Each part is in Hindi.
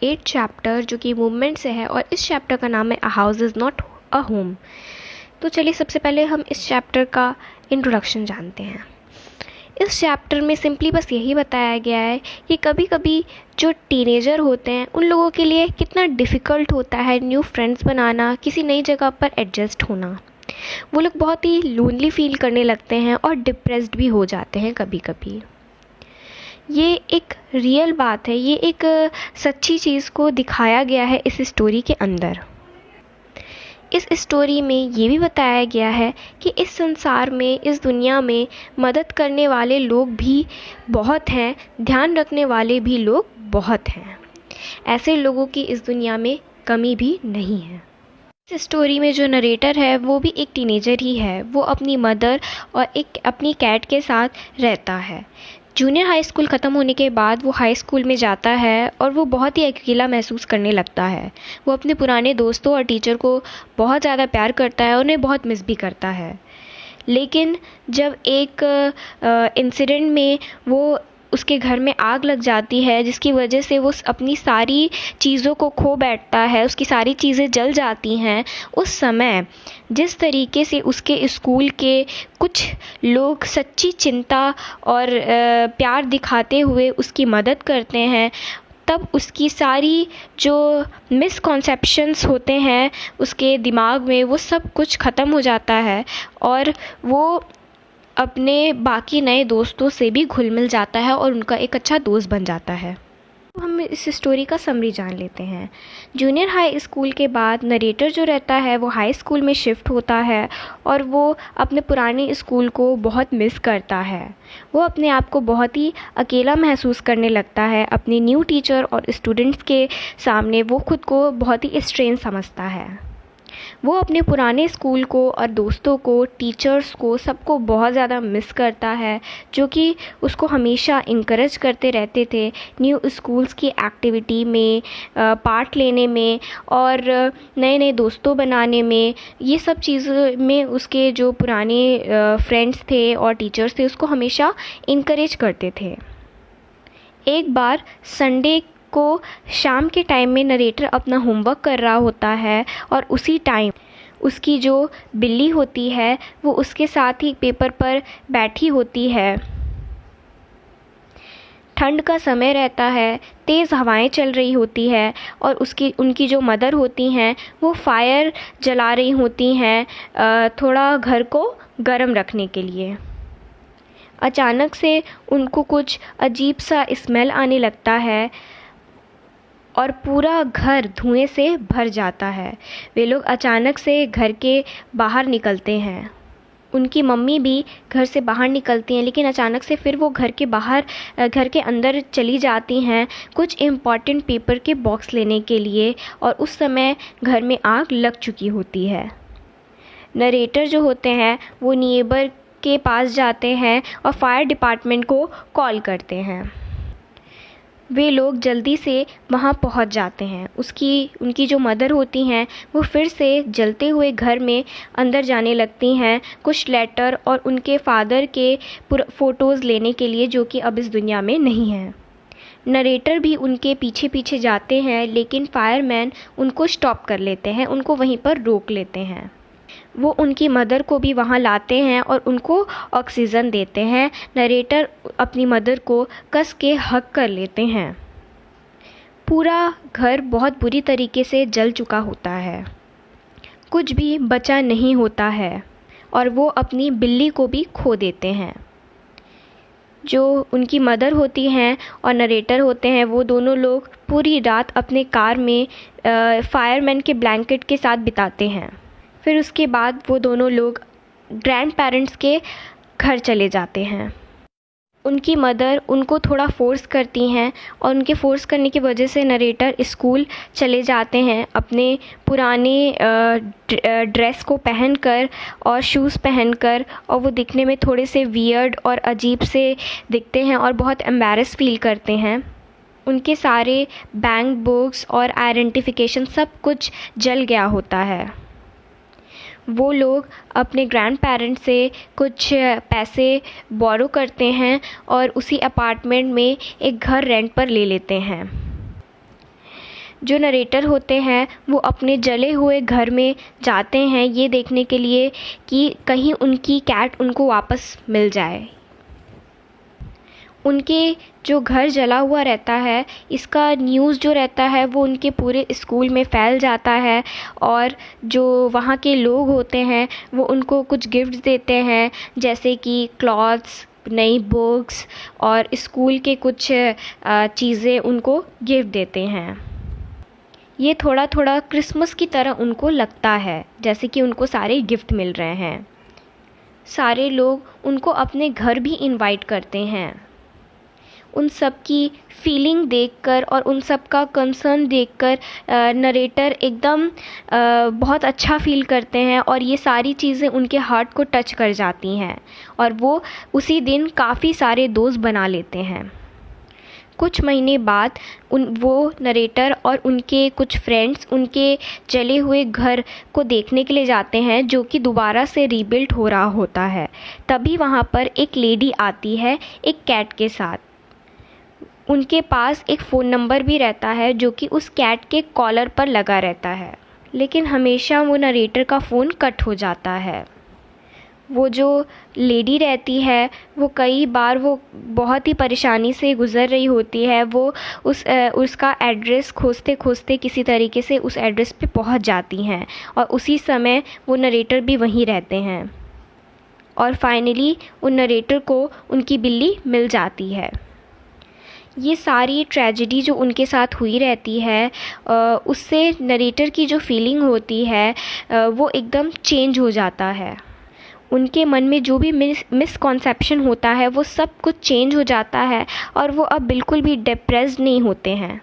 8 चैप्टर जो कि मूवमेंट से है, और इस चैप्टर का नाम है a house is not a home. तो चलिए सबसे पहले हम इस चैप्टर का इंट्रोडक्शन जानते हैं। इस चैप्टर में सिंपली बस यही बताया गया है कि कभी कभी जो टीनेजर होते हैं उन लोगों के लिए कितना डिफ़िकल्ट होता है न्यू फ्रेंड्स बनाना, किसी नई जगह पर एडजस्ट होना। वो लोग बहुत ही लोनली फील करने लगते हैं और डिप्रेस्ड भी हो जाते हैं कभी कभी। ये एक रियल बात है, ये एक सच्ची चीज़ को दिखाया गया है इस स्टोरी के अंदर। इस स्टोरी में ये भी बताया गया है कि इस संसार में, इस दुनिया में मदद करने वाले लोग भी बहुत हैं, ध्यान रखने वाले भी लोग बहुत हैं। ऐसे लोगों की इस दुनिया में कमी भी नहीं है। इस स्टोरी में जो नरेटर है वो भी एक टीनेजर ही है। वो अपनी मदर और एक अपनी कैट के साथ रहता है। जूनियर हाई स्कूल ख़त्म होने के बाद वो हाई स्कूल में जाता है और वो बहुत ही अकेला महसूस करने लगता है। वो अपने पुराने दोस्तों और टीचर को बहुत ज़्यादा प्यार करता है, उन्हें बहुत मिस भी करता है। लेकिन जब एक इंसिडेंट में वो उसके घर में आग लग जाती है, जिसकी वजह से वो अपनी सारी चीज़ों को खो बैठता है, उसकी सारी चीज़ें जल जाती हैं। उस समय जिस तरीके से उसके स्कूल के कुछ लोग सच्ची चिंता और प्यार दिखाते हुए उसकी मदद करते हैं, तब उसकी सारी जो मिसकॉन्सेप्शंस होते हैं उसके दिमाग में, वो सब कुछ ख़त्म हो जाता है और वो अपने बाकी नए दोस्तों से भी घुल मिल जाता है और उनका एक अच्छा दोस्त बन जाता है। तो हम इस स्टोरी का समरी जान लेते हैं। जूनियर हाई स्कूल के बाद नरेटर जो रहता है वो हाई स्कूल में शिफ्ट होता है और वो अपने पुराने स्कूल को बहुत मिस करता है। वो अपने आप को बहुत ही अकेला महसूस करने लगता है। अपने न्यू टीचर और स्टूडेंट्स के सामने वो खुद को बहुत ही स्ट्रेंज समझता है। वो अपने पुराने स्कूल को और दोस्तों को, टीचर्स को, सबको बहुत ज़्यादा मिस करता है, जो कि उसको हमेशा इनकरेज करते रहते थे न्यू स्कूल्स की एक्टिविटी में पार्ट लेने में और नए नए दोस्तों बनाने में। ये सब चीज़ों में उसके जो पुराने फ्रेंड्स थे और टीचर्स थे उसको हमेशा इनकरेज करते थे। एक बार संडे को शाम के टाइम में नरेटर अपना होमवर्क कर रहा होता है और उसी टाइम उसकी जो बिल्ली होती है वो उसके साथ ही पेपर पर बैठी होती है। ठंड का समय रहता है, तेज़ हवाएं चल रही होती है और उनकी जो मदर होती हैं वो फायर जला रही होती हैं थोड़ा घर को गर्म रखने के लिए। अचानक से उनको कुछ अजीब सा स्मेल आने लगता है और पूरा घर धुएं से भर जाता है। वे लोग अचानक से घर के बाहर निकलते हैं। उनकी मम्मी भी घर से बाहर निकलती हैं, लेकिन अचानक से फिर वो घर के अंदर चली जाती हैं कुछ इम्पॉर्टेंट पेपर के बॉक्स लेने के लिए, और उस समय घर में आग लग चुकी होती है। नरेटर जो होते हैं वो नेबर के पास जाते हैं और फायर डिपार्टमेंट को कॉल करते हैं। वे लोग जल्दी से वहाँ पहुँच जाते हैं। उनकी जो मदर होती हैं वो फिर से जलते हुए घर में अंदर जाने लगती हैं कुछ लेटर और उनके फादर के फ़ोटोज़ लेने के लिए, जो कि अब इस दुनिया में नहीं हैं। नरेटर भी उनके पीछे पीछे जाते हैं, लेकिन फायरमैन उनको स्टॉप कर लेते हैं, उनको वहीं पर रोक लेते हैं। वो उनकी मदर को भी वहाँ लाते हैं और उनको ऑक्सीजन देते हैं। नरेटर अपनी मदर को कस के हग कर लेते हैं। पूरा घर बहुत बुरी तरीके से जल चुका होता है, कुछ भी बचा नहीं होता है और वो अपनी बिल्ली को भी खो देते हैं। जो उनकी मदर होती हैं और नरेटर होते हैं वो दोनों लोग पूरी रात अपने कार में फायरमैन के ब्लैंकेट के साथ बिताते हैं। फिर उसके बाद वो दोनों लोग ग्रैंड पेरेंट्स के घर चले जाते हैं। उनकी मदर उनको थोड़ा फ़ोर्स करती हैं और उनके फ़ोर्स करने की वजह से नरेटर स्कूल चले जाते हैं अपने पुराने ड्रेस को पहनकर और शूज़ पहनकर, और वो दिखने में थोड़े से वियर्ड और अजीब से दिखते हैं और बहुत एम्बैरेस फ़ील करते हैं। उनके सारे बैंक बुक्स और आइडेंटिफिकेशन सब कुछ जल गया होता है। वो लोग अपने ग्रैंड पेरेंट्स से कुछ पैसे बोरो करते हैं और उसी अपार्टमेंट में एक घर रेंट पर ले लेते हैं। जो नरेटर होते हैं वो अपने जले हुए घर में जाते हैं ये देखने के लिए कि कहीं उनकी कैट उनको वापस मिल जाए। उनके जो घर जला हुआ रहता है इसका न्यूज़ जो रहता है वो उनके पूरे स्कूल में फैल जाता है और जो वहाँ के लोग होते हैं वो उनको कुछ गिफ्ट्स देते हैं, जैसे कि क्लॉथ्स, नई बुक्स और स्कूल के कुछ चीज़ें उनको गिफ्ट देते हैं। ये थोड़ा थोड़ा क्रिसमस की तरह उनको लगता है, जैसे कि उनको सारे गिफ्ट मिल रहे हैं। सारे लोग उनको अपने घर भी इनवाइट करते हैं। उन सब की फीलिंग देखकर और उन सब का कंसर्न देखकर नरेटर एकदम बहुत अच्छा फील करते हैं और ये सारी चीज़ें उनके हार्ट को टच कर जाती हैं और वो उसी दिन काफ़ी सारे दोस्त बना लेते हैं। कुछ महीने बाद वो नरेटर और उनके कुछ फ्रेंड्स उनके जले हुए घर को देखने के लिए जाते हैं जो कि दोबारा से रीबिल्ड हो रहा होता है। तभी वहाँ पर एक लेडी आती है एक कैट के साथ। उनके पास एक फ़ोन नंबर भी रहता है जो कि उस कैट के कॉलर पर लगा रहता है, लेकिन हमेशा वो नरेटर का फ़ोन कट हो जाता है। वो जो लेडी रहती है वो कई बार वो बहुत ही परेशानी से गुज़र रही होती है। वो उसका एड्रेस खोजते खोजते किसी तरीके से उस एड्रेस पे पहुंच जाती हैं और उसी समय वो नरेटर भी वहीं रहते हैं और फाइनली उन नरेटर को उनकी बिल्ली मिल जाती है। ये सारी ट्रेजेडी जो उनके साथ हुई रहती है उससे नरेटर की जो फीलिंग होती है वो एकदम चेंज हो जाता है। उनके मन में जो भी मिसकॉन्सेप्शन होता है वो सब कुछ चेंज हो जाता है और वो अब बिल्कुल भी डिप्रेस्ड नहीं होते हैं।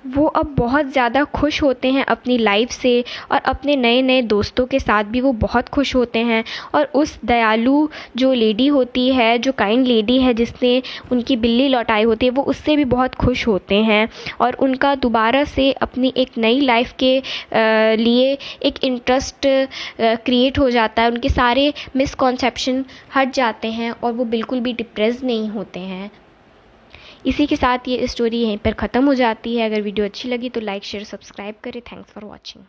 वो अब बहुत ज़्यादा खुश होते हैं अपनी लाइफ से और अपने नए नए दोस्तों के साथ भी वो बहुत खुश होते हैं और उस दयालु जो लेडी होती है, जो काइंड लेडी है जिसने उनकी बिल्ली लौटाई होती है, वो उससे भी बहुत खुश होते हैं और उनका दोबारा से अपनी एक नई लाइफ के लिए एक इंटरेस्ट क्रिएट हो जाता है। उनके सारे मिसकॉन्सेप्शन हट जाते हैं और वो बिल्कुल भी डिप्रेस नहीं होते हैं। इसी के साथ ये स्टोरी यहीं पर ख़त्म हो जाती है। अगर वीडियो अच्छी लगी तो लाइक शेयर सब्सक्राइब करें। Thanks for watching.